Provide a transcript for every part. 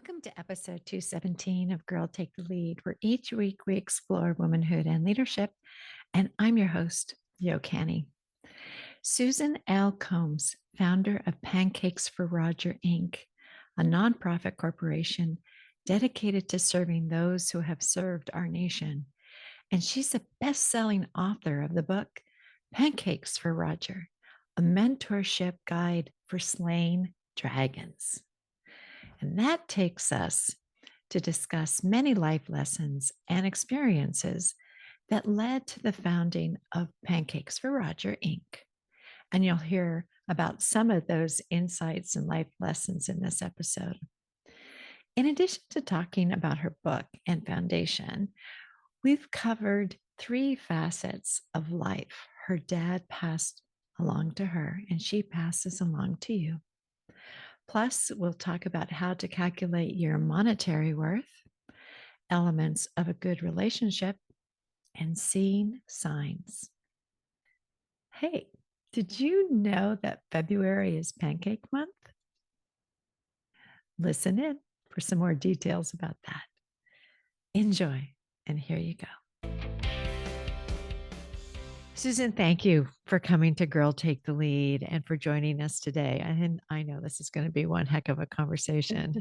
Welcome to episode 217 of Girl Take the Lead, where each week we explore womanhood and leadership. And I'm your host, Yo Canny. Susan L. Combs, founder of Pancakes for Roger, Inc., a nonprofit corporation dedicated to serving those who have served our nation. And she's a best selling author of the book, Pancakes for Roger, a mentorship guide for slaying dragons. And that takes us to discuss many life lessons and experiences that led to the founding of Pancakes for Roger, Inc. And you'll hear about some of those insights and life lessons in this episode. In addition to talking about her book and foundation, we've covered three facets of life. Her dad passed along to her, and she passes along to you. Plus, we'll talk about how to calculate your monetary worth, elements of a good relationship, and seeing signs. Hey, did you know that February is Pancake Month? Listen in for some more details about that. Enjoy, and here you go. Susan, thank you for coming to Girl Take the Lead and for joining us today. And I know this is going to be one heck of a conversation.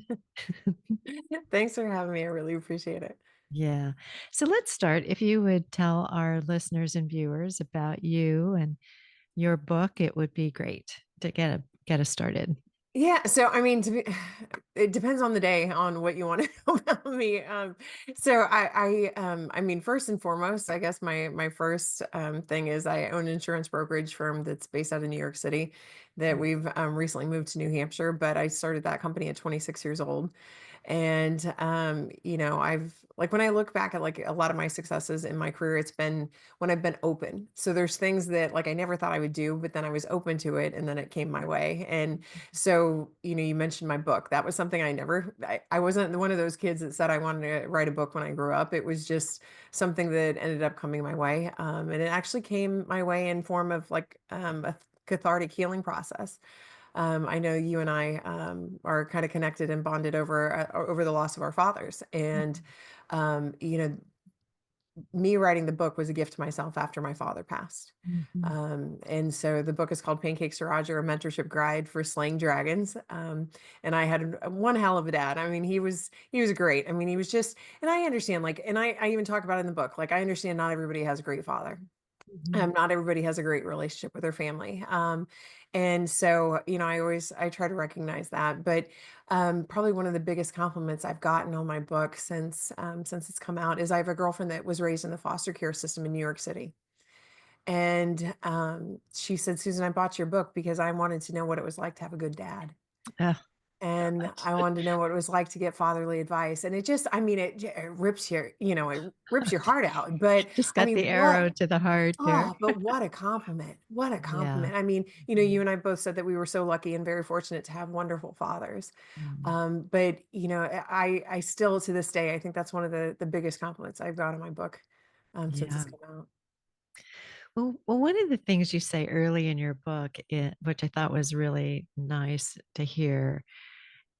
Thanks for having me. I really appreciate it. Yeah. So let's start. If you would tell our listeners and viewers about you and your book, it would be great to get us started. Yeah, so I mean, it depends on the day on what you want to know about me. I mean, first and foremost, I guess my first thing is I own an insurance brokerage firm that's based out of New York City that we've recently moved to New Hampshire, but I started that company at 26 years old. And I've like when I look back at like a lot of my successes in my career, it's been when I've been open. So there's things that like I never thought I would do, but then I was open to it and then it came my way. And so, you mentioned my book. That was something I wasn't one of those kids that said I wanted to write a book when I grew up. It was just something that ended up coming my way. And it actually came my way in form of like a cathartic healing process. I know you and I are kind of connected and bonded over the loss of our fathers. And, um, you know, me writing the book was a gift to myself after my father passed. Mhm. And so the book is called Pancakes to Roger, a mentorship guide for slaying dragons. And I had one hell of a dad. I mean, he was great. I mean, he was just, and I understand like, and I even talk about it in the book, like I understand not everybody has a great father. Mhm. Not everybody has a great relationship with their family. And so, I try to recognize that. But probably one of the biggest compliments I've gotten on my book since it's come out is I have a girlfriend that was raised in the foster care system in New York City. And she said, Susan, I bought your book because I wanted to know what it was like to have a good dad. Oh, And I wanted to know what it was like to get fatherly advice. And it just, I mean, it rips it rips your heart out. But just I got mean, the arrow to the heart there. but what a compliment. What a Yeah. compliment. I mean, Mhm. you and I both said that we were so lucky and very fortunate to have wonderful fathers. Mm. But I still to this day, I think that's one of the biggest compliments I've got in my book since Yeah. it's come out. Well, one of the things you say early in your book, which I thought was really nice to hear,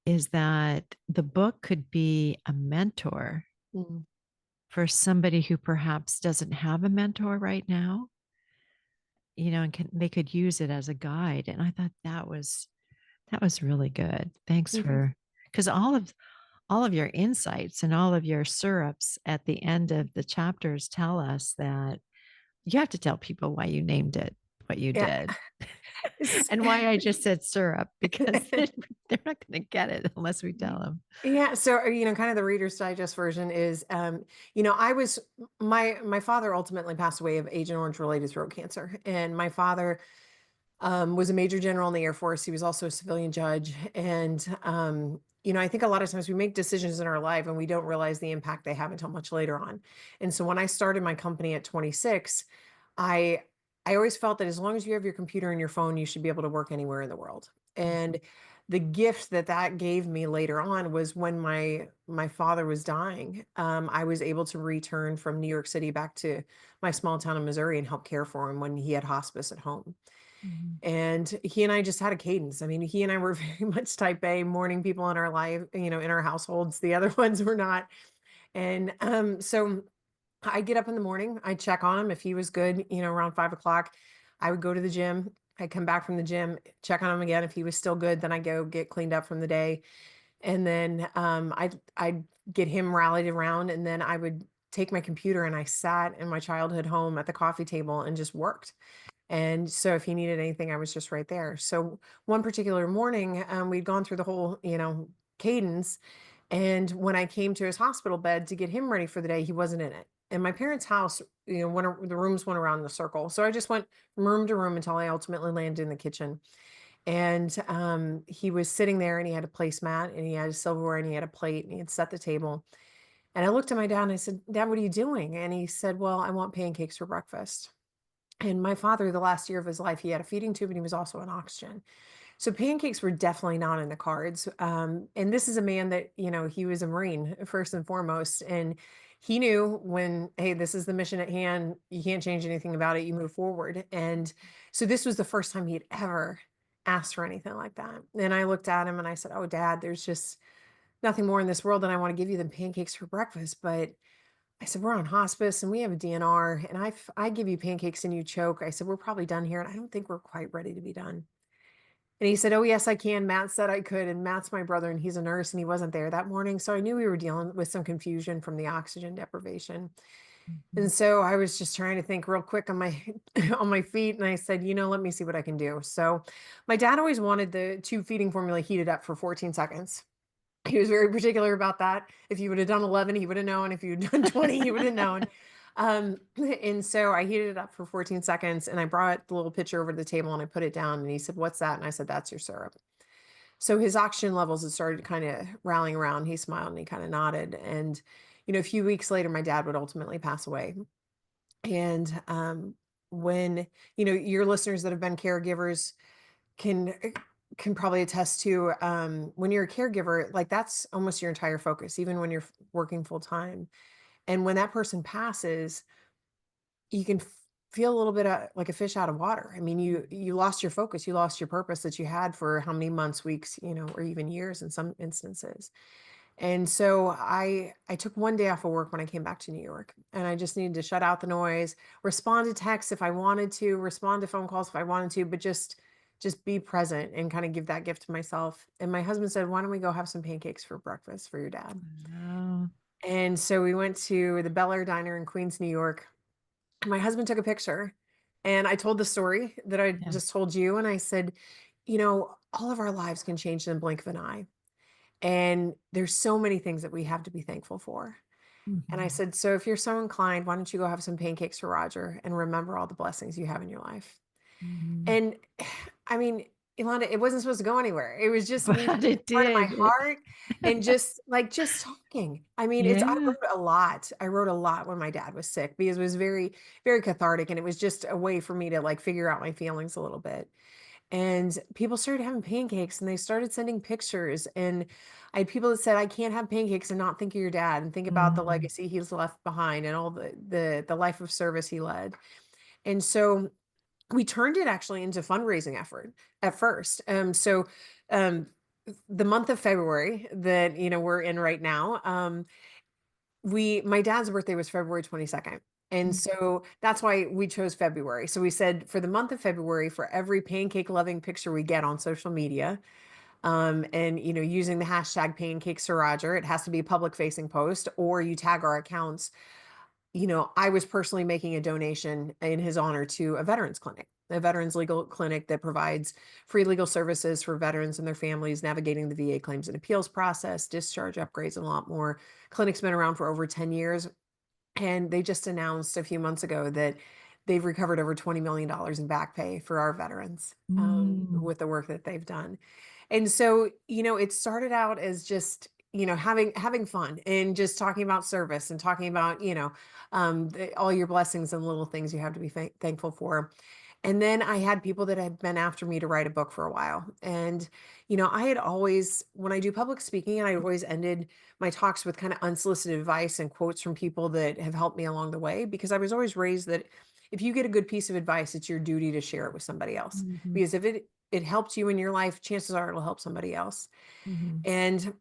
is that the book could be a mentor Mhm. for somebody who perhaps doesn't have a mentor right now, and they could use it as a guide. And I thought that was really good. Thanks Mhm. for because all of your insights and all of your syrups at the end of the chapters tell us that you have to tell people why you named it what you Yeah. did and why I just said syrup because they're not going to get it unless we tell them. Yeah, so kind of the Reader's Digest version is, I was my father ultimately passed away of Agent Orange related throat cancer, and my father was a major general in the Air Force. He was also a civilian judge, and I think a lot of times we make decisions in our life and we don't realize the impact they have until much later on. And so when I started my company at 26, I I always felt that as long as you have your computer and your phone, you should be able to work anywhere in the world. And the gift that that gave me later on was when my father was dying. I was able to return from New York City back to my small town in Missouri and help care for him when he had hospice at home. Mhm. And he and I just had a cadence. I mean, he and I were very much type A morning people in our life, in our households. The other ones were not. And so I get up in the morning, I check on him. If he was good, around 5 o'clock, I would go to the gym. I come back from the gym, check on him again. If he was still good, then I go get cleaned up from the day. And then I'd get him rallied around. And then I would take my computer and I sat in my childhood home at the coffee table and just worked. And so if he needed anything, I was just right there. So one particular morning, we'd gone through the whole, cadence. And when I came to his hospital bed to get him ready for the day, he wasn't in it. And my parents' house, the rooms went around in a circle. So I just went from room to room until I ultimately landed in the kitchen. And he was sitting there and he had a placemat and he had a silverware and he had a plate and he had set the table. And I looked at my dad and I said, Dad, what are you doing? And he said, Well, I want pancakes for breakfast. And my father, the last year of his life, he had a feeding tube and he was also on oxygen. So pancakes were definitely not in the cards. And this is a man that, he was a Marine first and foremost. And he knew when, hey, this is the mission at hand. You can't change anything about it. You move forward. And so this was the first time he'd ever asked for anything like that. And I looked at him and I said, Oh, Dad, there's just nothing more in this world than I want to give you than pancakes for breakfast. But I said, we're on hospice and we have a DNR and I give you pancakes and you choke. I said, we're probably done here. And I don't think we're quite ready to be done. And he said, Oh, yes, I can. Matt said I could. And Matt's my brother and he's a nurse and he wasn't there that morning. So I knew we were dealing with some confusion from the oxygen deprivation. Mhm. And so I was just trying to think real quick on my on my feet. And I said, let me see what I can do. So my dad always wanted the tube feeding formula heated up for 14 seconds. He was very particular about that. If you would have done 11, he would have known. If you'd done 20, he would have known. And so I heated it up for 14 seconds and I brought the little pitcher over to the table and I put it down and he said, What's that? And I said, That's your syrup. So his oxygen levels had started kind of rallying around. He smiled and he kind of nodded. And, a few weeks later, my dad would ultimately pass away. And when, your listeners that have been caregivers, can can probably attest to when you're a caregiver, like that's almost your entire focus, even when you're working full time. And when that person passes, you can feel a little bit like a fish out of water. I mean, you lost your focus, you lost your purpose that you had for how many months, weeks, or even years in some instances. And so I took one day off of work when I came back to New York and I just needed to shut out the noise, respond to texts if I wanted to, respond to phone calls if I wanted to, but just be present and kind of give that gift to myself. And my husband said, "Why don't we go have some pancakes for breakfast for your dad?" Oh, And so we went to the Bel Air Diner in Queens, New York. My husband took a picture and I told the story that I yeah. just told you and I said, all of our lives can change in the blink of an eye. And there's so many things that we have to be thankful for. And I Mhm. said, so if you're so inclined, why don't you go have some pancakes for Roger and remember all the blessings you have in your life? Mhm. And I mean, Ilana, it wasn't supposed to go anywhere. It was just me But sharing it part of my did. heart and just talking. I mean, I Yeah. wrote a lot. I wrote a lot when my dad was sick because it was very, very cathartic. And it was just a way for me to like figure out my feelings a little bit. And people started having pancakes and they started sending pictures. And I had people that said, I can't have pancakes and not think of your dad and think about the Mhm. legacy he's left behind and all the life of service he led. And so we turned it actually into fundraising effort at first. Um, the month of February that we're in right now, my dad's birthday was February 22nd. And Mm. so that's why we chose February. So we said for the month of February, for every pancake loving picture we get on social media, and using the hashtag pancakes to Roger, it has to be a public facing post or you tag our accounts. I was personally making a donation in his honor to a veterans clinic, a veterans legal clinic that provides free legal services for veterans and their families navigating the VA claims and appeals process, discharge upgrades, and a lot more. Clinic's been around for over 10 years. And they just announced a few months ago that they've recovered over $20 million in back pay for our veterans Mm. with the work that they've done. And so, it started out as just, having fun and just talking about service and talking about, all your blessings and little things you have to be thankful for. And then I had people that had been after me to write a book for a while. And, I had always, when I do public speaking, and I always ended my talks with kind of unsolicited advice and quotes from people that have helped me along the way, because I was always raised that if you get a good piece of advice, it's your duty to share it with somebody else. Mhm. Because if it helped you in your life, chances are it'll help somebody else. Mhm. And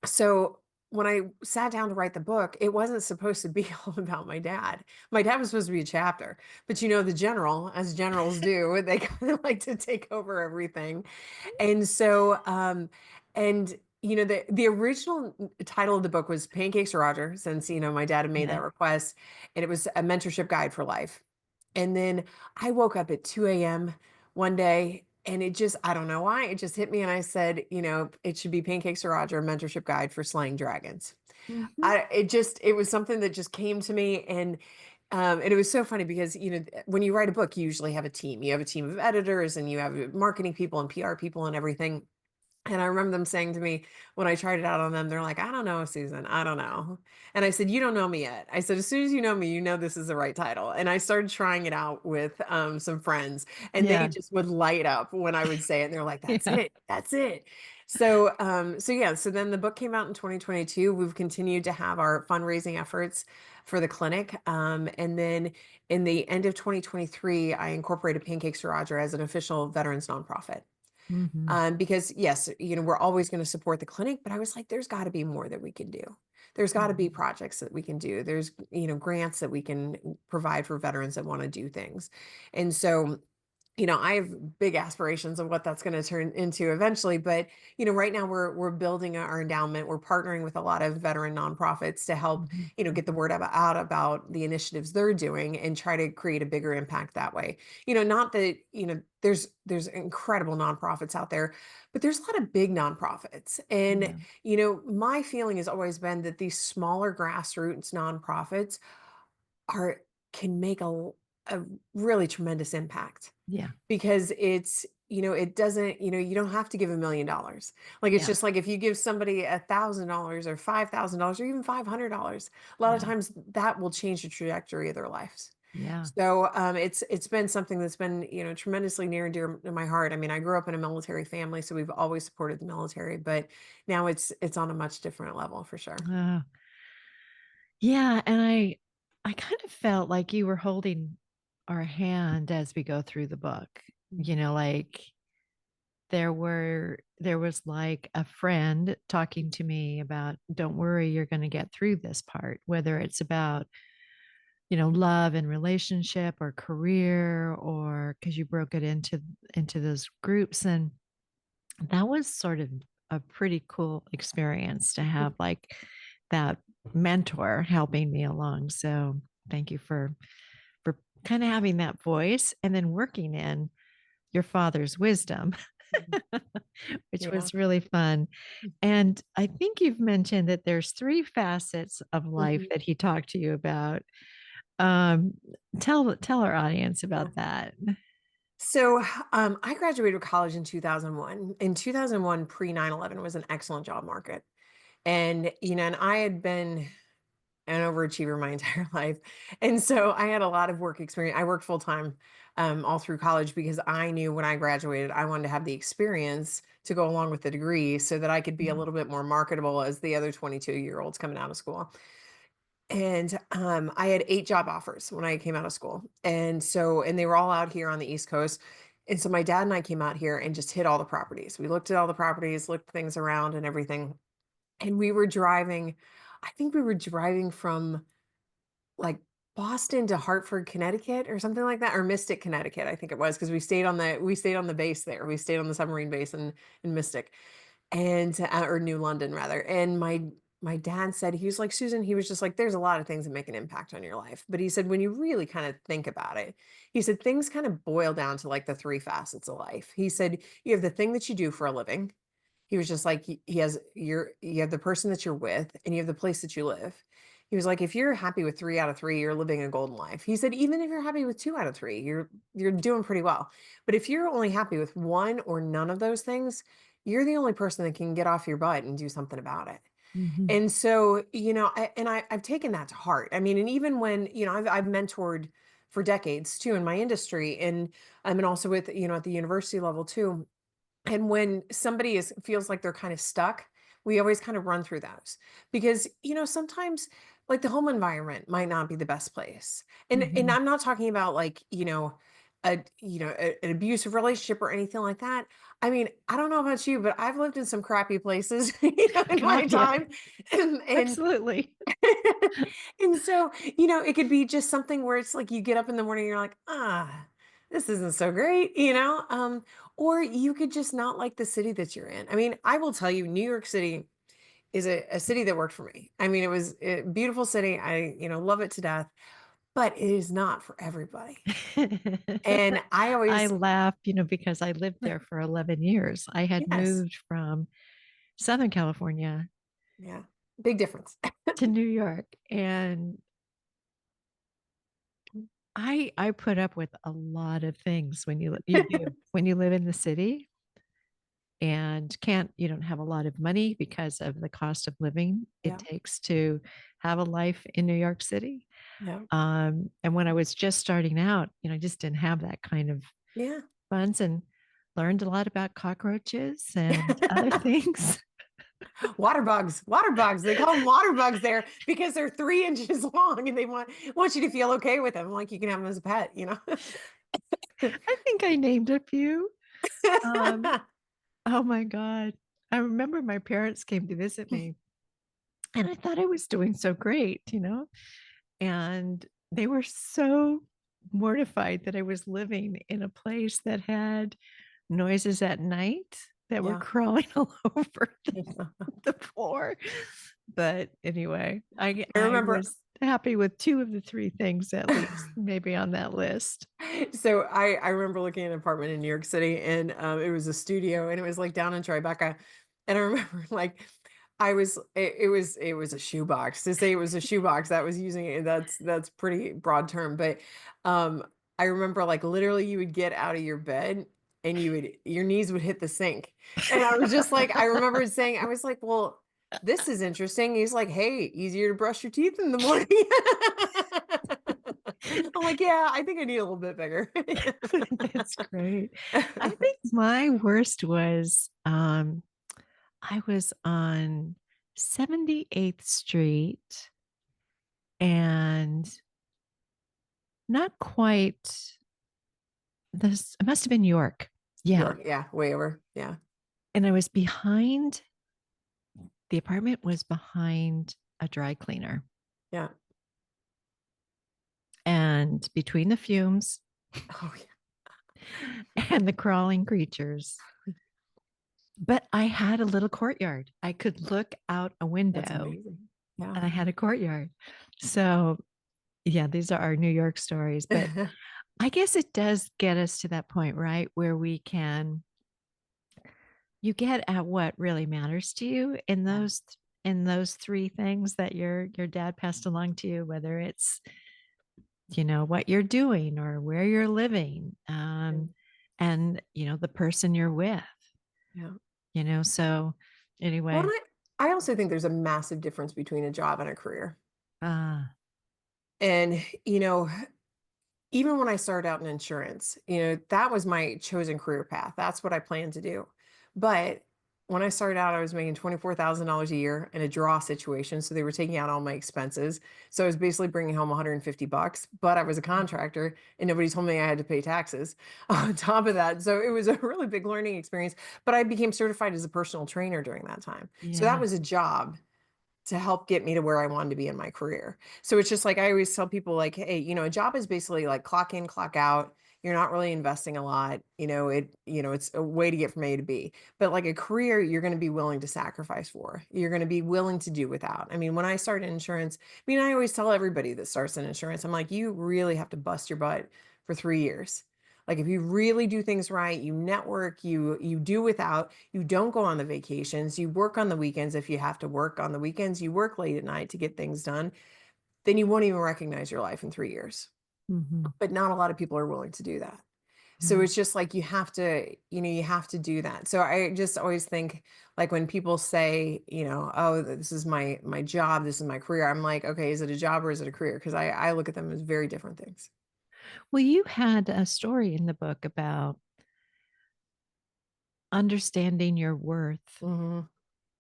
so when I sat down to write the book, it wasn't supposed to be all about my dad. My dad was supposed to be a chapter, but the general, as generals do, they kind of like to take over everything. And so, and the original title of the book was Pancakes or Roger, since my dad had made Yeah. that request, and it was a mentorship guide for life. And then I woke up at 2 a.m. one day, and it just, I don't know why, it just hit me. And I said, it should be Pancakes or Roger, mentorship guide for slaying dragons. Mhm. It was something that just came to me. And it was so funny because, when you write a book, you usually have a team. You have a team of editors and you have marketing people and PR people and everything. And I remember them saying to me when I tried it out on them, they're like, I don't know, Susan, I don't know. And I said, you don't know me yet. I said, as soon as you know me, you know this is the right title. And I started trying it out with some friends, and they Yeah. just would light up when I would say it. And they're like, that's Yeah. it. That's it. So yeah, so then the book came out in 2022. We've continued to have our fundraising efforts for the clinic. And then in the end of 2023, I incorporated Pancakes to Roger as an official veterans nonprofit. Mhm. Because yes, we're always going to support the clinic, but I was like, there's got to be more that we can do. There's got to be Mhm. projects that we can do. There's, grants that we can provide for veterans that want to do things. And so I have big aspirations of what that's going to turn into eventually. But right now we're building our endowment. We're partnering with a lot of veteran nonprofits to help Mhm. get the word out about the initiatives they're doing and try to create a bigger impact that way. Not that there's incredible nonprofits out there, but there's a lot of big nonprofits. And Yeah. my feeling has always been that these smaller grassroots nonprofits are can make a really tremendous impact Yeah. because it doesn't, you don't have to give $1 million. Like, it's Yeah. just like if you give somebody $1,000 or $5,000 or even $500, a lot of Yeah. times that will change the trajectory of their lives. Yeah. So it's been something that's been, tremendously near and dear to my heart. I mean, I grew up in a military family, so we've always supported the military, but now it's on a much different level for sure. Uh, yeah. And I kind of felt like you were holding our hand as we go through the book. Mhm. Like there was like a friend talking to me about, don't worry, you're going to get through this part, whether it's about love and relationship or career, or because you broke it into those groups. And that was sort of a pretty cool experience to have like that mentor helping me along. So thank you for kind of having that voice and then working in your father's wisdom, Mhm. which Yeah. was really fun. And I think you've mentioned that there's three facets of life Mhm. that he talked to you about. Um, tell our audience Yeah. about that. So, I graduated college in 2001. In 2001, pre 9/11 was an excellent job market. And I had been an overachiever my entire life. And so I had a lot of work experience. I worked full time all through college because I knew when I graduated, I wanted to have the experience to go along with the degree so that I could be a Mhm. little bit more marketable as the other 22-year-olds coming out of school. And I had 8 job offers when I came out of school. And they were all out here on the East Coast. And so my dad and I came out here and just hit all the properties. We looked at all the properties, looked things around and everything. And we were driving, I think we were driving from like Boston to Hartford, Connecticut or something like that, or Mystic, Connecticut, I think it was, because we stayed on the base there. We stayed on the submarine base in Mystic and or New London rather. And my dad said, he was like, Susan, he was just like, there's a lot of things that make an impact on your life. But he said, when you really kind of think about it, he said, things kind of boil down to like the three facets of life. He said, you have the thing that you do for a living. He was just like, you have the person that you're with and you have the place that you live. He was like, if you're happy with 3 out of 3, you're living a golden life. He said, even if you're happy with 2 out of 3, you're doing pretty well. But if you're only happy with one or none of those things, you're the only person that can get off your butt and do something about it. Mhm. And so, I've taken that to heart. I mean, and even when, I've mentored for decades too in my industry, and I mean also with, at the university level too. And when somebody feels like they're kind of stuck, we always kind of run through those because, sometimes like the home environment might not be the best place. And Mhm. I'm not talking about like, an abusive relationship or anything like that. I mean, I don't know about you, but I've lived in some crappy places, in my God, yeah, time. And absolutely. and so, it could be just something where it's like you get up in the morning, you're like, this isn't so great, or you could just not like the city that you're in. I mean, I will tell you, New York City is a city that worked for me. I mean, it was a beautiful city. I, love it to death, but it is not for everybody. And I I always, laugh, because I lived there for 11 years. I had yes, moved from Southern California yeah, big difference. to New York, and I put up with a lot of things when you do when you live in the city and you don't have a lot of money because of the cost of living it Yeah, takes to have a life in New York City. yeah, And when I was just starting out, I just didn't have that kind of yeah. funds and learned a lot about cockroaches and other things. Water bugs. They call them water bugs there because they're 3 inches long, and they want you to feel okay with them, like you can have them as a pet. I think I named a few. Um, oh my God. I remember my parents came to visit me and I thought I was doing so great. And they were so mortified that I was living in a place that had noises at night that were Yeah. crawling all over the floor. But anyway, I I I remember was happy with two of the three things at least, maybe on that list. so I remember looking at an apartment in New York City, and it was a studio, and it was like down in Tribeca. And I remember like it was a shoebox. To say it was a shoebox, that was using it, that's pretty broad term. But I remember like literally you would get out of your bed and your knees would hit the sink. And I was just like, I remember saying, I was like, well, this is interesting. He's like, hey, easier to brush your teeth in the morning. I'm like, yeah, I think I need a little bit bigger. That's great. I think my worst was I was on 78th Street and not quite this, it must have been York. Yeah. York, yeah, way over. Yeah, And the apartment was behind a dry cleaner. yeah. And between the fumes Oh, yeah. and the crawling creatures, but I had a little courtyard. I could look out a That's window amazing. Yeah. and I had a courtyard. So, yeah, these are our New York stories. But I guess it does get us to that point, right? Where you get at what really matters to you Yeah. in those three things that your dad passed along to you, whether it's what you're doing or where you're living, Yeah. and the person you're with. Yeah. So Well, and anyway. I also think there's a massive difference between a job and a career. Ah. And, even when I started out in insurance, that was my chosen career path. That's what I planned to do. But when I started out, I was making $24,000 a year in a draw situation. So they were taking out all my expenses. So I was basically bringing home 150 bucks, but I was a contractor and nobody told me I had to pay taxes on top of that. So it was a really big learning experience. But I became certified as a personal trainer during that time. So that Yeah. was a job to help get me to where I wanted to be in my career. So it's just like I always tell people like, hey, a job is basically like clock in, clock out. You're not really investing a lot. It's a way to get from A to B. But like a career, you're going to be willing to sacrifice for. You're going to be willing to do without. I mean, when I started insurance, I mean, I always tell everybody that starts in insurance, I'm like, you really have to bust your butt for 3 years. Like if you really do things right, you network, you do without, you don't go on the vacations, you work on the weekends if you have to work on the weekends, you work late at night to get things done, then you won't even recognize your life in 3 years. Mhm. But not a lot of people are willing to do that. So Yeah. it's just like you have to do that. So I just always think like when people say, oh, this is my job, this is my career, I'm like, okay, is it a job or is it a career? Because I look at them as very different things. Well, you had a story in the book about understanding your worth Hmm.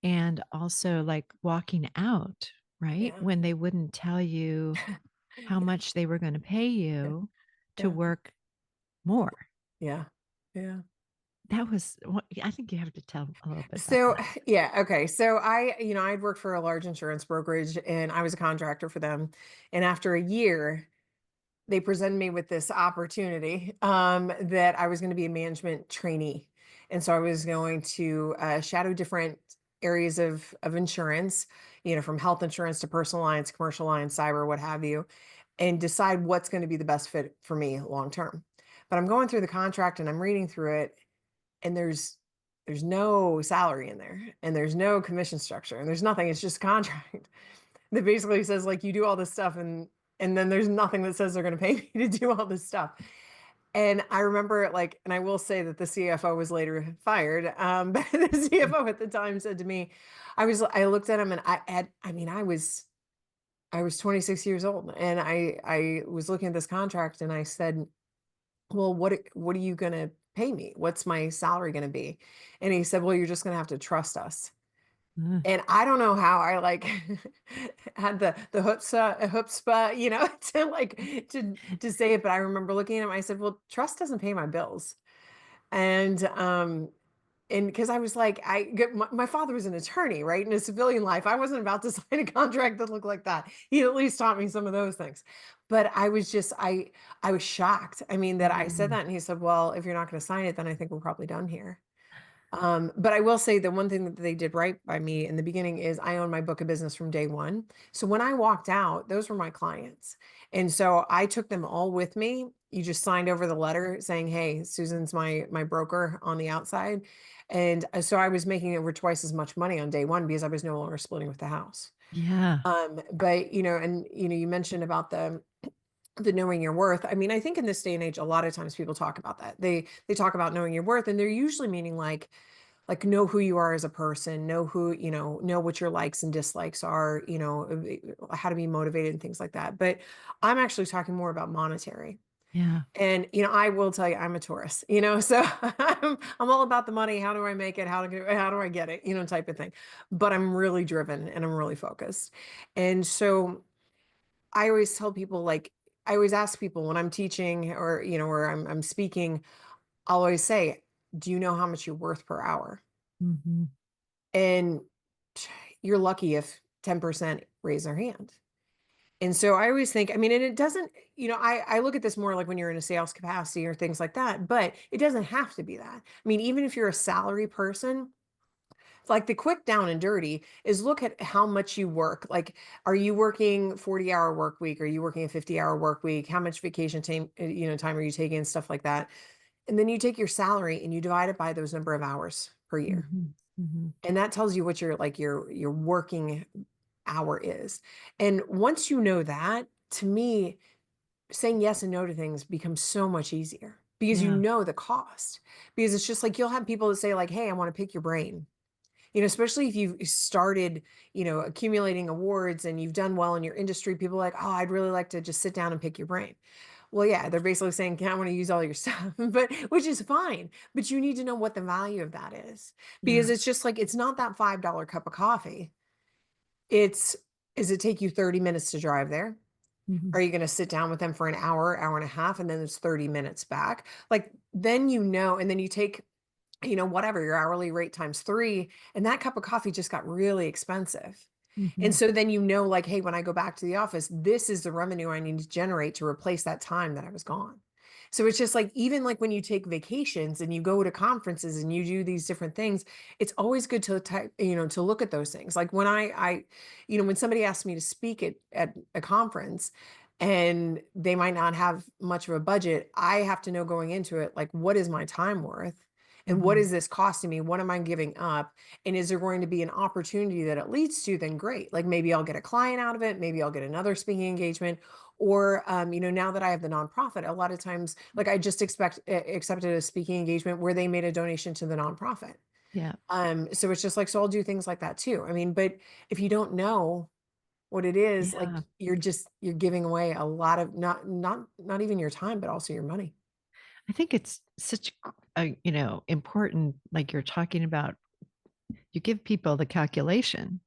and also like walking out. right? Yeah. When they wouldn't tell you how Yeah. much they were going to pay Yeah. you to Yeah. work more. Yeah. Yeah. That was, I think you have to tell a little bit about So, that. yeah, okay. So I'd worked for a large insurance brokerage and I was a contractor for them. And after a year, they presented me with this opportunity that I was going to be a management trainee. And so I was going to shadow different areas of insurance, from health insurance to personal lines, commercial lines, cyber, what have you, and decide what's going to be the best fit for me long term. But I'm going through the contract and I'm reading through it, and there's no salary in there, and there's no commission structure, and there's nothing. It's just a contract that basically says like you do all this stuff, and then there's nothing that says they're going to pay me to do all this stuff. And I remember like, and I will say that the CFO was later fired, but the CFO at the time said to me, I looked at him and I was 26 years old, and I was looking at this contract and I said, well, what are you going to pay me? What's my salary going to be? And he said, well, you're just going to have to trust us. Mm. And I don't know how I like had the chutzpah, to like to say it, but I remember looking at him, I said, well, trust doesn't pay my bills. And because I was like, my father was an attorney, right? In a civilian life, I wasn't about to sign a contract that looked like that. He at least taught me some of those things. But I was shocked. I mean, that I said Mm. that, and he said, well, if you're not going to sign it, then I think we're probably done here. But I will say the one thing that they did right by me in the beginning is I own my book of business from day one. So when I walked out, those were my clients. And so I took them all with me. You just signed over the letter saying, hey, Susan's my broker on the outside. And so I was making over twice as much money on day one because I was no longer splitting with the house. Yeah. But you mentioned about the knowing your worth. I mean, I think in this day and age, a lot of times people talk about that. They talk about knowing your worth, and they're usually meaning like know who you are as a person, know who, know what your likes and dislikes are, how to be motivated and things like that. But I'm actually talking more about monetary. Yeah. And I will tell you, I'm a Taurus, so I'm all about the money. How do I make it? How do I get it? Type of thing. But I'm really driven and I'm really focused. And so I always tell people, like, I always ask people when I'm teaching or, or I'm speaking, I'll always say, do you know how much you're worth per hour? Hmm. And you're lucky if 10% raise their hand. And so I always think, I mean, and it doesn't, I look at this more like when you're in a sales capacity or things like that, but it doesn't have to be that. I mean, even if you're a salary person, like the quick down and dirty is look at how much you work. Like, are you working 40-hour work week? Are you working a 50-hour work week? How much vacation time, time are you taking? Stuff like that. And then you take your salary and you divide it by those number of hours per year. Hmm. Hmm. And that tells you what your working hour is. And once you know that, to me, saying yes and no to things becomes so much easier because you Yeah. know the cost. Because it's just like you'll have people that say like, "Hey, I want to pick your brain." Especially if you've started, accumulating awards and you've done well in your industry, people are like, "Oh, I'd really like to just sit down and pick your brain." Well, yeah, they're basically saying, I want to use all your stuff, but which is fine. But you need to know what the value of that is because Yeah. it's just like it's not that $5 cup of coffee. It's Does it take you 30 minutes to drive there? Hmm. Are you going to sit down with them for an hour, hour and a half, and then it's 30 minutes back? Like then and then you take whatever your hourly rate times three, and that cup of coffee just got really expensive. And Hmm. so then like, hey, when I go back to the office, this is the revenue I need to generate to replace that time that I was gone. So it's just like, even like when you take vacations and you go to conferences and you do these different things, it's always good to type, to look at those things. Like when when somebody asks me to speak at a conference and they might not have much of a budget, I have to know going into it, like, what is my time worth? And what Hmm. is this costing me? What am I giving up? And is there going to be an opportunity that it leads to? Then great. Like maybe I'll get a client out of it. Maybe I'll get another speaking engagement. Or, now that I have the nonprofit, a lot of times, like I just accepted a speaking engagement where they made a donation to the nonprofit. Yeah. So it's just like, so I'll do things like that too. I mean, but if you don't know what it is, like Yeah. you're giving away a lot of not even your time, but also your money. I think it's such a, important, like you're talking about, you give people the calculation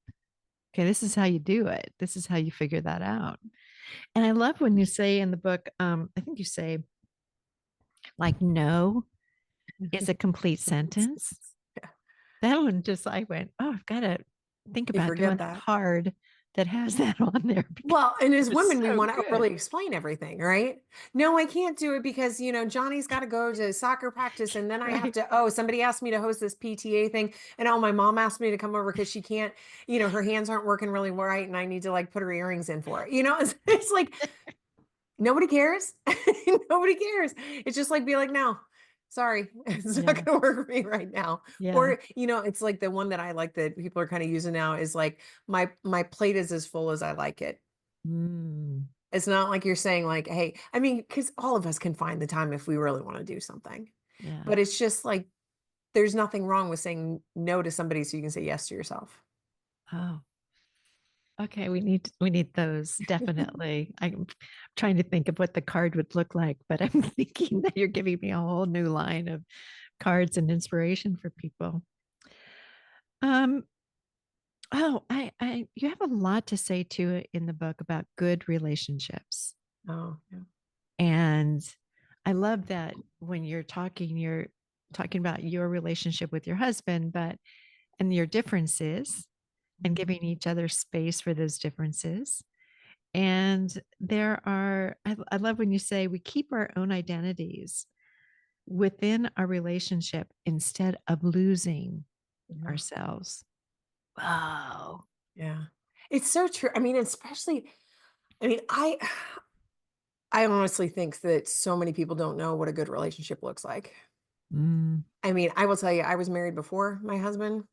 Okay, this is how you do it. This is how you figure that out. And I love when you say in the book, I think you say like no is a complete sentence. Yeah. That one just I went, oh, I've got to think You about doing forget a that. card that has that on there because Well, and it as was women, we so want to good. overly explain everything, right? No, I can't do it because, Johnny's got to go to soccer practice and then I have Right. to, somebody asked me to host this PTA thing. And my mom asked me to come over because she can't, her hands aren't working really right and I need to like put her earrings in for it. It's like, nobody cares. Nobody cares. It's just like, be like, no, sorry, it's not Yeah. going to work for me right now. Yeah. Or, it's like the one that I like that people are kind of using now is like, my plate is as full as I like it. Mm, It's not like you're saying like, hey, I mean, because all of us can find the time if we really want to do something. yeah. But it's just like there's nothing wrong with saying no to somebody so you can say yes to yourself. Oh, okay. We need those definitely. I'm trying to think of what the card would look like, but I'm thinking that you're giving me a whole new line of cards and inspiration for people. Um, you have a lot to say to in the book about good relationships. Oh, yeah. And I love that when you're talking about your relationship with your husband, but and your differences and Mhm. giving each other space for those differences. And I love when you say we keep our own identities within our relationship instead of losing Yeah. ourselves. Wow. Yeah. It's so true. I mean, especially, I mean, I honestly think that so many people don't know what a good relationship looks like. Mm, I mean, I will tell you, I was married before my husband.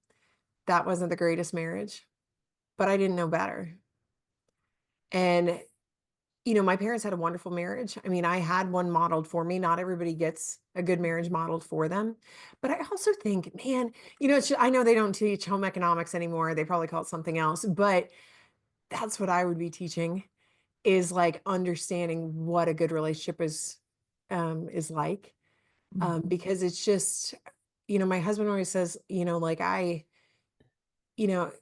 That wasn't the greatest marriage, but I didn't know better. And my parents had a wonderful marriage. I mean, I had one modeled for me. Not everybody gets a good marriage modeled for them. But I also think, man, I know they don't teach home economics anymore. They probably call it something else, but that's what I would be teaching is like understanding what a good relationship is like. mhm, Because it's just, my husband always says, like you know,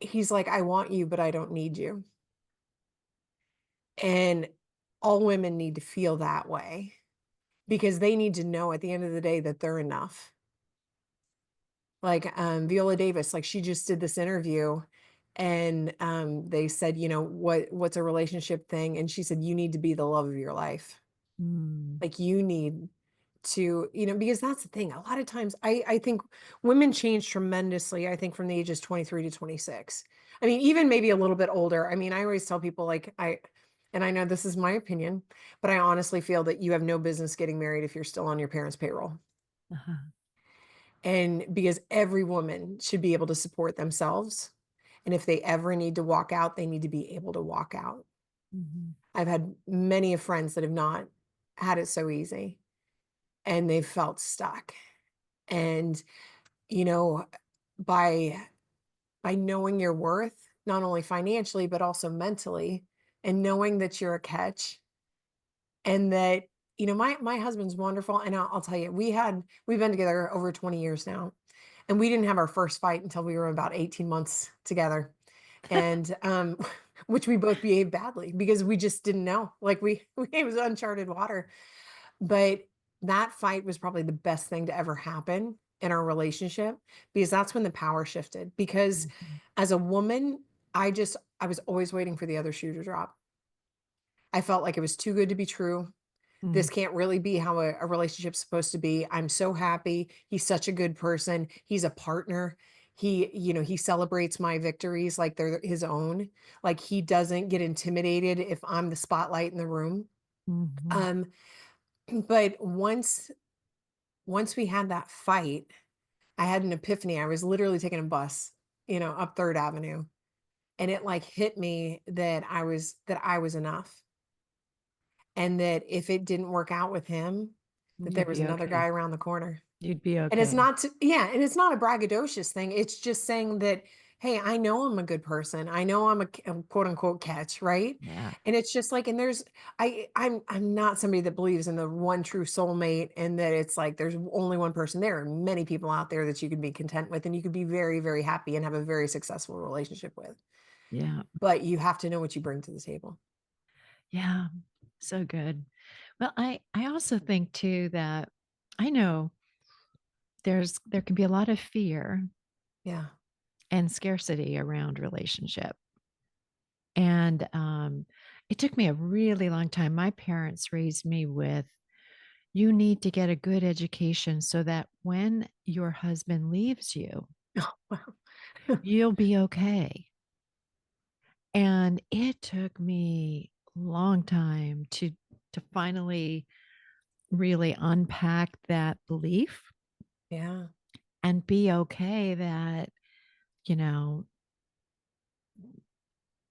he's like, I want you, but I don't need you. And all women need to feel that way because they need to know at the end of the day that they're enough. Like, Viola Davis, like, she just did this interview and, they said, "What's a relationship thing?" And she said, "You need to be the love of your life." mm, Like, you need to, because that's the thing. A lot of times I think women change tremendously, I think, from the ages 23 to 26. I mean, even maybe a little bit older. I mean, I always tell people, like, and I know this is my opinion, but I honestly feel that you have no business getting married if you're still on your parents' payroll. uh-huh, And because every woman should be able to support themselves. And if they ever need to walk out, they need to be able to walk out. mhm, I've had many of friends that have not had it so easy and they've felt stuck. And, you know, by knowing your worth, not only financially, but also mentally, and knowing that you're a catch and that, my husband's wonderful. And I'll tell you, we've been together over 20 years now. And we didn't have our first fight until we were about 18 months together. And which we both behaved badly because we just didn't know. Like it was uncharted water. But that fight was probably the best thing to ever happen in our relationship because that's when the power shifted. Because mhm, as a woman, I was always waiting for the other shoe to drop. I felt like it was too good to be true. mm, This can't really be how a relationship's supposed to be. I'm so happy. He's such a good person. He's a partner. He celebrates my victories like they're his own. Like he doesn't get intimidated if I'm the spotlight in the room. mhm, Um, but once we had that fight, I had an epiphany. I was literally taking a bus, up Third Avenue, and it like hit me that I was enough. And that if it didn't work out with him, that there you'd was be another guy okay. around the corner. You'd be And it's okay. not to, yeah, and it's not a braggadocious thing. It's just saying that, hey, I know I'm a good person. I know I'm a quote unquote catch, right? Yeah. And it's just like, and there's, I'm not somebody that believes in the one true soulmate and that it's like there's only one person. There are many people out there that you can be content with and you could be very, very happy and have a very successful relationship with. Yeah. But you have to know what you bring to the table. Yeah. So good. Well, I also think too that I know there can be a lot of fear Yeah. and scarcity around relationship. And it took me a really long time. My parents raised me with you need to get a good education so that when your husband leaves you, Oh, wow. you'll be okay. And it took me a long time to finally really unpack that belief Yeah. and be okay that, you know,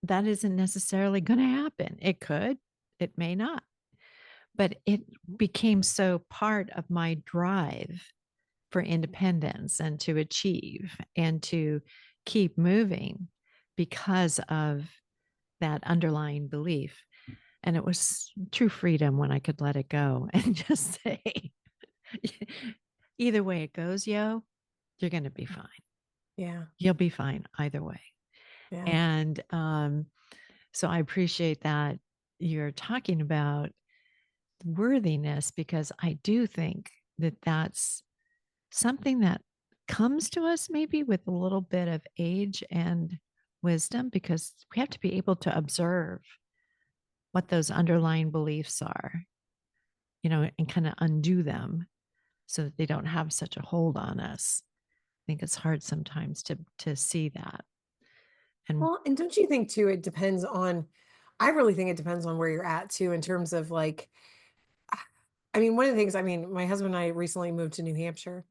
that isn't necessarily going to happen. It could, it may not, but it became so part of my drive for independence and to achieve and to keep moving because of that underlying belief. And it was true freedom when I could let it go and just say, either way it goes, yo, you're going to be fine. Yeah. You'll be fine either way. Yeah. And so I appreciate that you're talking about worthiness because I do think that that's something that comes to us maybe with a little bit of age and wisdom because we have to be able to observe what those underlying beliefs are, and kind of undo them so that they don't have such a hold on us. I think it's hard sometimes to see that. And Well, and don't you think too, it depends on, I really think it depends on where you're at too, in terms of like, I mean, one of the things, I mean, my husband and I recently moved to New Hampshire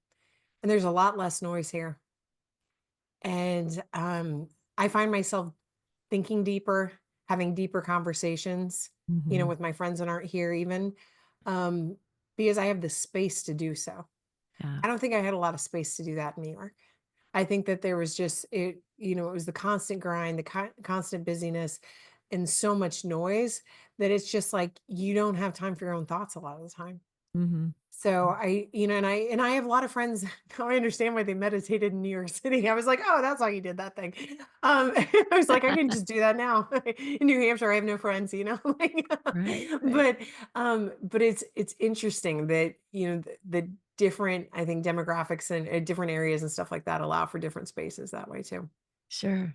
and there's a lot less noise here. And I find myself thinking deeper, having deeper conversations, mhm, with my friends that aren't here even, um, because I have the space to do so. yeah. I don't think I had a lot of space to do that in New York. I think that there was just it was the constant grind, the constant busyness, and so much noise that it's just like you don't have time for your own thoughts a lot of the time. Mhm. So and I have a lot of friends. Now I understand why they meditated in New York City. I was like, oh, that's why you did that thing. I was like, I can just do that now. In New Hampshire, I have no friends, like, Right, right. but it's interesting that the different, I think, demographics and different areas and stuff like that allow for different spaces that way too. Sure.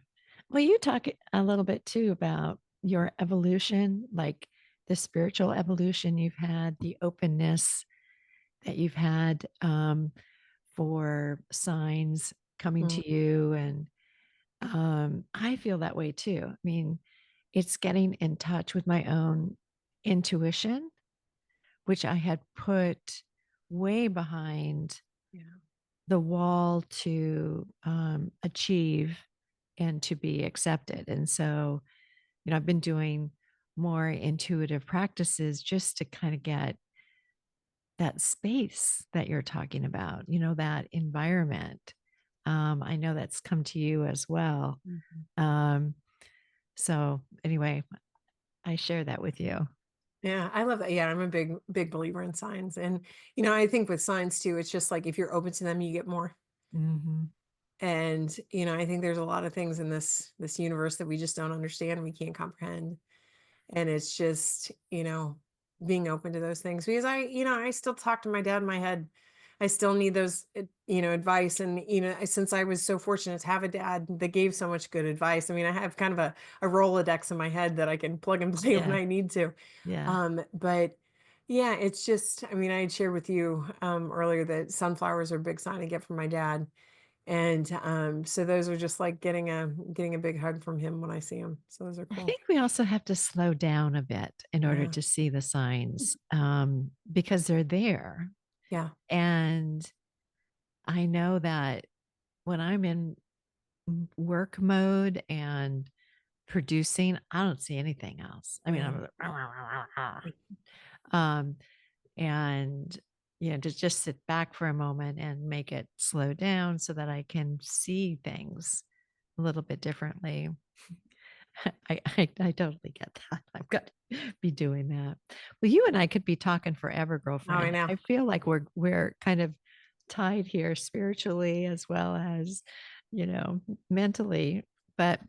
Well, you talk a little bit too about your evolution, like the spiritual evolution you've had, the openness that you've had for signs coming Mm, to you. And I feel that way too. I mean, it's getting in touch with my own intuition, which I had put way behind yeah. the wall to achieve and to be accepted. And so, I've been doing more intuitive practices just to kind of get that space that you're talking about, that environment. I know that's come to you as well. Mhm. Um, so, anyway, I share that with you. Yeah, I love that. Yeah, I'm a big, big believer in signs. And, I think with signs too, it's just like if you're open to them, you get more. Hmm. And, I think there's a lot of things in this universe that we just don't understand and we can't comprehend. And it's just, being open to those things because I still talk to my dad in my head. I still need those, advice. And, since I was so fortunate to have a dad that gave so much good advice, I mean, I have kind of a Rolodex in my head that I can plug and play when Yeah. I need to. Yeah. But yeah, it's just, I mean, I had shared with you earlier that sunflowers are a big sign I get from my dad. And so those are just like getting a big hug from him when I see him. So those are I cool. think we also have to slow down a bit in order Yeah. to see the signs because they're there. Yeah. And I know that when I'm in work mode and producing, I don't see anything else. I mean, Yeah. I'm um, and to just sit back for a moment and make it slow down so that I can see things a little bit differently. I totally get that. I've got to be doing that. Well, you and I could be talking forever, Oh, I girlfriend. know. I feel like we're kind of tied here spiritually as well as, you know, mentally. But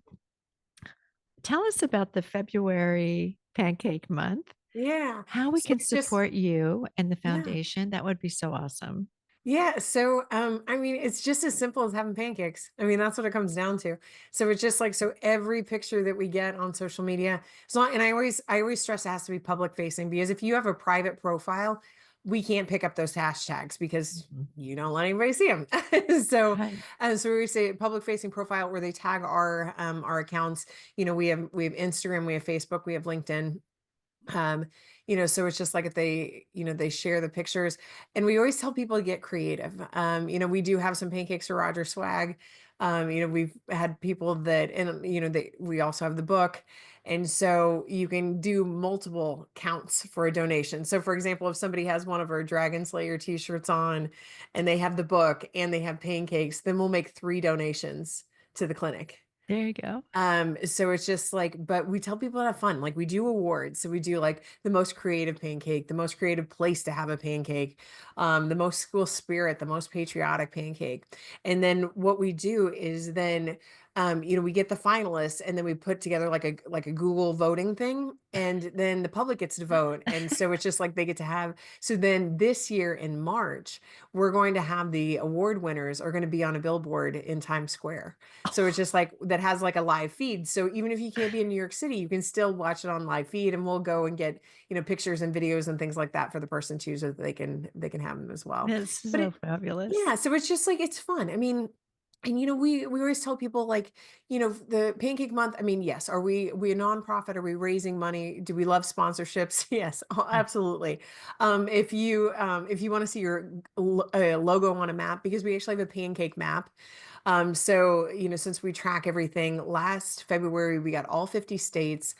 tell us about the February pancake month, Yeah. how we So can it's just, support you and the yeah. foundation. That would be so awesome. Yeah, so I mean, it's just as simple as having pancakes. I mean, that's what it comes down to. So it's just like, so every picture that we get on social media, so and I always stress it has to be public facing, because if you have a private profile, we can't pick up those hashtags because Mhm. you don't let anybody see them. So Right. so we say public facing profile where they tag our accounts. We have Instagram, we have Facebook, we have LinkedIn. um so it's just like if they share the pictures, and we always tell people to get creative. We do have some pancakes for Roger swag. We've had people that, and we also have the book, and so you can do multiple counts for a donation. So for example, if somebody has one of our Dragon Slayer t-shirts on and they have the book and they have pancakes, then we'll make 3 donations to the clinic. There you go. So it's just like, but we tell people to have fun. Like we do awards. So we do like the most creative pancake, the most creative place to have a pancake, the most school spirit, the most patriotic pancake. And then what we do is then, we get the finalists, and then we put together like a Google voting thing, and then the public gets to vote. And so it's just like they get to have, so then this year in March, we're going to have the award winners are going to be on a billboard in Times Square. So it's just like that has like a live feed. So even if you can't be in New York City, you can still watch it on live feed, and we'll go and get, pictures and videos and things like that for the person too, so that they can have them as well. It's But so fabulous. yeah, so it's just like it's fun. I mean, and we always tell people like, the pancake month, I mean, yes, are we a nonprofit? Are we raising money? Do we love sponsorships? Yes, Mm. absolutely. If you want to see your logo on a map, because we actually have a pancake map. So, since we track everything, last February we got all 50 states,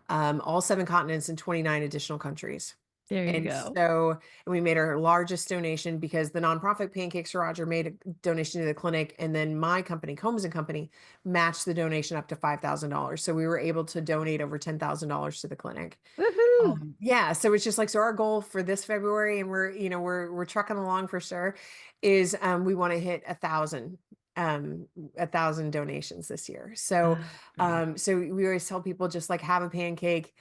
all 7 continents, and 29 additional countries. There you And go. so, and we made our largest donation because the nonprofit Pancakes for Roger made a donation to the clinic, and then my company, Combs and Company, matched the donation up to $5,000. So we were able to donate over $10,000 to the clinic. Woohoo. Yeah, so it's just like, so our goal for this February, and we're trucking along for sure, is we want to hit 1,000 donations this year. So Oh, great. so we always tell people, just like have a pancake,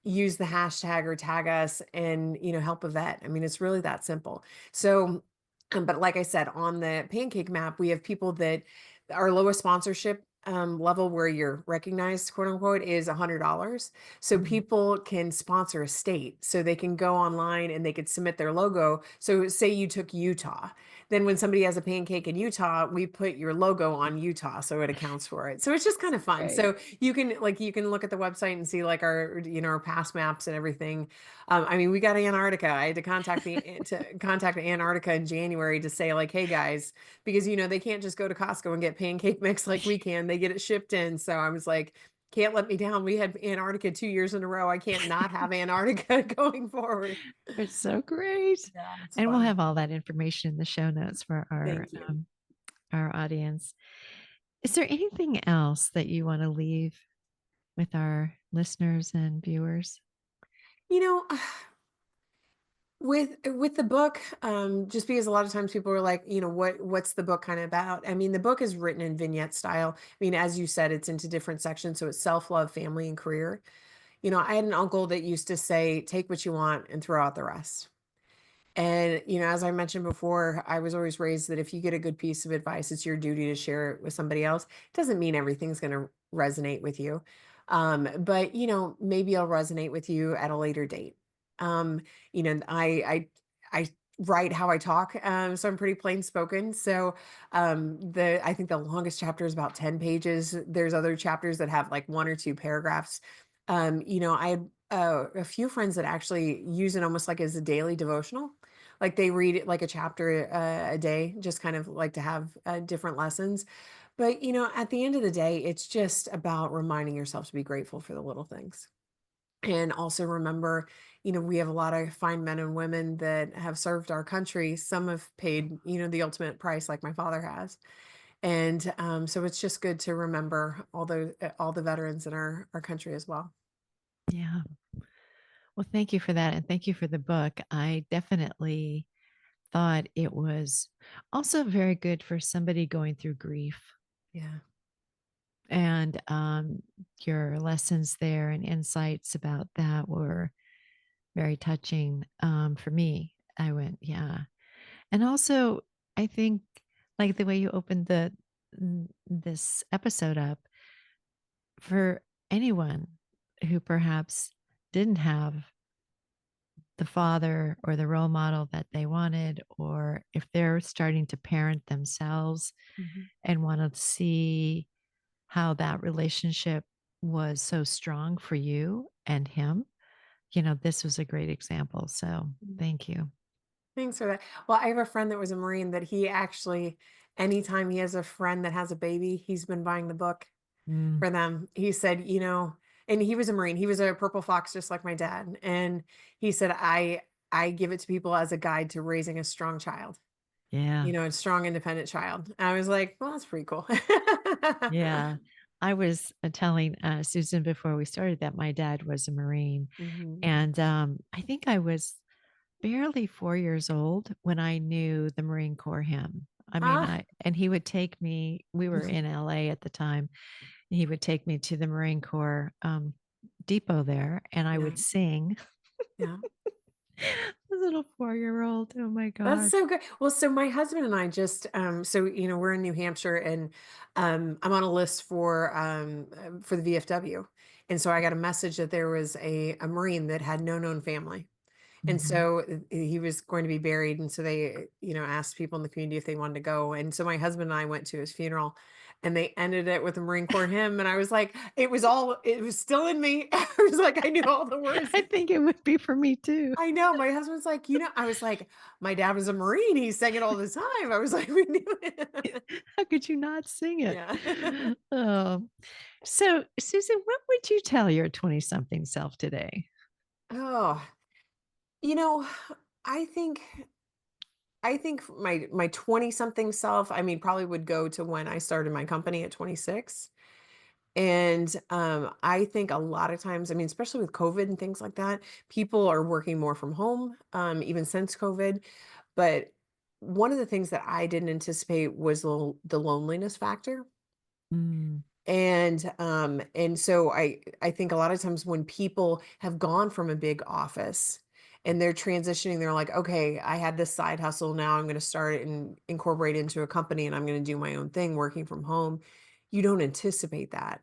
use the hashtag or tag us, and help a vet. I mean, it's really that simple. So but like I said, on the pancake map, we have people that our lowest sponsorship level, where you're recognized, quote unquote, is $100. So Mhm. people can sponsor a state, so they can go online and they could submit their logo. So say you took Utah, then when somebody has a pancake in Utah, we put your logo on Utah, so it accounts for it. So it's just kind of fun. Great. So you can look at the website and see like our past maps and everything. I mean, we got Antarctica. I had to contact Antarctica in January to say like, hey guys, because they can't just go to Costco and get pancake mix like we can. They get it shipped in. So I was like, can't let me down. We had Antarctica 2 years in a row. I can't not have Antarctica going forward. It's so great. Yeah, it's And we'll fun. have all that information in the show notes for Thank you. our audience. Is there anything else that you want to leave with our listeners and viewers? You know, with the book, just because a lot of times people are like, what's the book kind of about? I mean, the book is written in vignette style. I mean, as you said, it's into different sections, so it's self-love, family, and career. I had an uncle that used to say, take what you want and throw out the rest. And, as I mentioned before, I was always raised that if you get a good piece of advice, it's your duty to share it with somebody else. Doesn't mean everything's going to resonate with you. But, maybe it'll resonate with you at a later date. Um, I write how I talk. So I'm pretty plain spoken. So I think the longest chapter is about 10 pages. There's other chapters that have like 1 or 2 paragraphs. I had a few friends that actually use it almost like as a daily devotional. Like they read it like a chapter a day, just kind of like to have different lessons. But, at the end of the day, it's just about reminding yourself to be grateful for the little things. And also remember, we have a lot of fine men and women that have served our country. Some have paid, the ultimate price, like my father has. And so it's just good to remember all the veterans in our country as well. Yeah. Well, thank you for that. And thank you for the book. I definitely thought it was also very good for somebody going through grief. Yeah. And your lessons there and insights about that were very touching for me. I went, yeah. And also, I think like the way you opened this episode up for anyone who perhaps didn't have the father or the role model that they wanted, or if they're starting to parent themselves Mhm. and want to see how that relationship was so strong for you and him, this was a great example. So Mm. thank you. Thanks for that. Well, I have a friend that was a Marine that he actually, anytime he has a friend that has a baby, he's been buying the book Mm, for them. He said, and he was a Marine. He was a Purple Fox just like my dad. And he said, I give it to people as a guide to raising a strong child, yeah. a strong, independent child. I was like, well, that's pretty cool. Yeah. I was telling Susan before we started that my dad was a Marine. Mhm. And I think I was barely 4 years old when I knew the Marine Corps hymn. I mean, Ah, and he would take me, we were in LA at the time, and he would take me to the Marine Corps depot there, and I yeah, would sing. yeah. A little 4 year old. Oh my That's gosh. so good. Well, so my husband and I just, so we're in New Hampshire, and I'm on a list for the VFW, and so I got a message that there was a Marine that had no known family, and Mhm. so he was going to be buried, and so they, asked people in the community if they wanted to go, and so my husband and I went to his funeral, and they ended it with a Marine Corps hymn, and I was like, it was still in me. I was like, I knew all the words. I think it would be for me too. I know. My husband's like, I was like, my dad was a Marine. He sang it all the time. I was like, we knew it. How could you not sing it? Yeah. Oh. So, Susan, what would you tell your 20 something self today? Oh, you know, I think my 20 something self, I mean, probably would go to when I started my company at 26. And I think a lot of times, I mean, especially with COVID and things like that, people are working more from home, even since COVID. But one of the things that I didn't anticipate was the loneliness factor. Mm, And so I think a lot of times when people have gone from a big office and they're transitioning, they're like, okay, I had this side hustle, now I'm going to start it and incorporate into a company, and I'm going to do my own thing working from home. You don't anticipate that.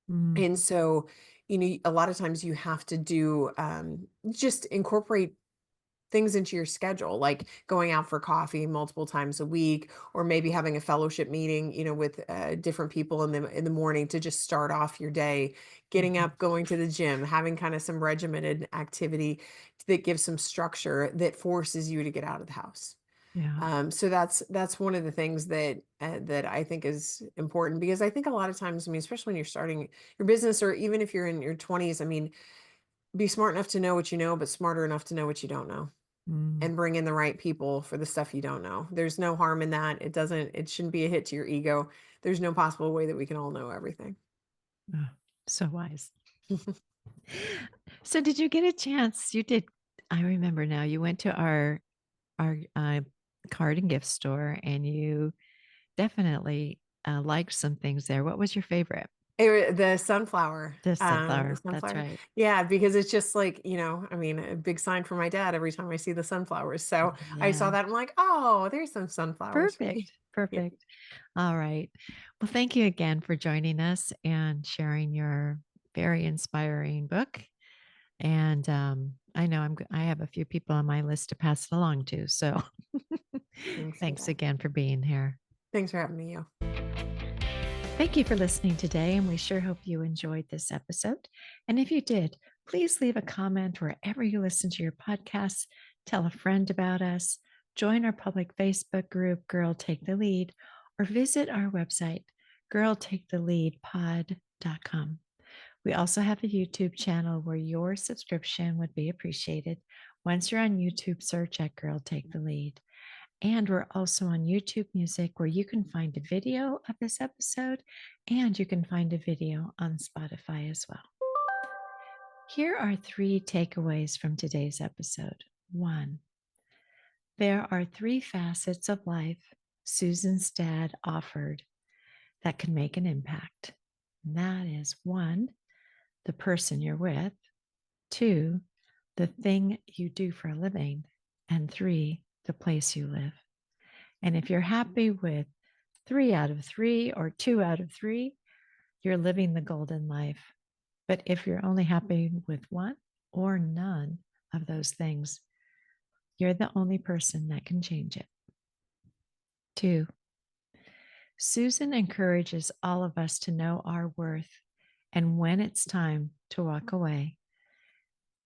mm, And so, a lot of times you have to do, just incorporate things into your schedule, like going out for coffee multiple times a week, or maybe having a fellowship meeting, with different people in the morning to just start off your day, getting mhm. up, going to the gym, having kind of some regimented activity that gives some structure that forces you to get out of the house. Yeah. So that's one of the things that I think is important, because I think a lot of times, I mean, especially when you're starting your business, or even if you're in your 20s, I mean, be smart enough to know what you know, but smarter enough to know what you don't know, Mm. and bring in the right people for the stuff you don't know. There's no harm in that. It shouldn't be a hit to your ego. There's no possible way that we can all know everything. Oh, so wise. So, did you get a chance? You did. I remember now. You went to our card and gift store, and you definitely liked some things there. What was your favorite? The sunflower, The the sunflower. That's sunflower. right. Yeah, because it's just like, I mean, a big sign for my dad every time I see the sunflowers. So I saw Yeah. that, I'm like, oh, there's some sunflowers for me. Perfect. Yeah, Perfect. All right. Well, thank you again for joining us and sharing your very inspiring book. And I know I have a few people on my list to pass it along to. So thanks for thanks that. again for being here. Thanks for having me. You. Thank you for listening today, and we sure hope you enjoyed this episode. And if you did, please leave a comment wherever you listen to your podcasts. Tell a friend about us, join our public Facebook group, Girl Take the Lead, or visit our website, girltaketheleadpod.com. We also have a YouTube channel where your subscription would be appreciated. Once you're on YouTube, search at Girl Take the Lead. And we're also on YouTube Music, where you can find a video of this episode and you can find a video on Spotify as well. Here are 3 takeaways from today's episode. 1, there are 3 facets of life Susan's dad offered that can make an impact. And that is 1, the person you're with, 2, the thing you do for a living, and 3, the place you live. And if you're happy with 3 out of 3 or 2 out of 3, you're living the golden life. But if you're only happy with 1 or none of those things, you're the only person that can change it. 2, Susan encourages all of us to know our worth and when it's time to walk away.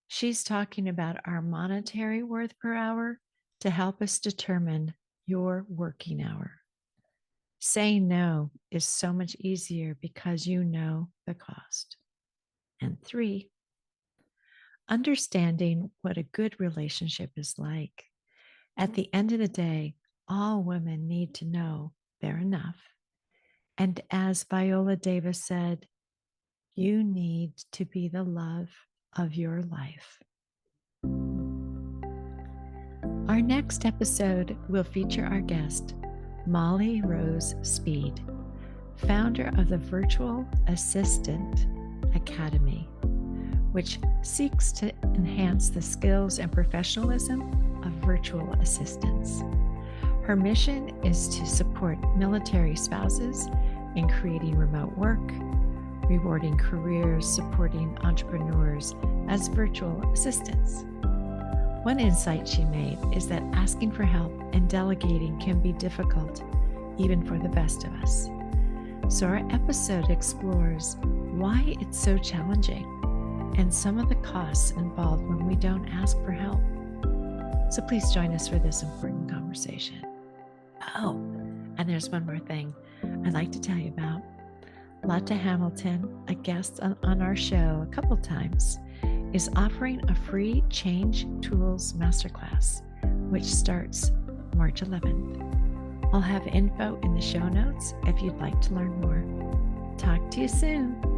She's talking about our monetary worth per hour to help us determine your working hour. Saying no is so much easier because you know the cost. And 3, understanding what a good relationship is like. At the end of the day, all women need to know they're enough. And as Viola Davis said, you need to be the love of your life. Our next episode will feature our guest, Molly Rose Speed, founder of the Virtual Assistant Academy, which seeks to enhance the skills and professionalism of virtual assistants. Her mission is to support military spouses in creating remote work, rewarding careers, supporting entrepreneurs as virtual assistants. One insight she made is that asking for help and delegating can be difficult, even for the best of us. So our episode explores why it's so challenging and some of the costs involved when we don't ask for help. So please join us for this important conversation. Oh, and there's one more thing I'd like to tell you about. Lotta Hamilton, a guest on our show a couple times, is offering a free Change Tools Masterclass, which starts March 11th. I'll have info in the show notes if you'd like to learn more. Talk to you soon.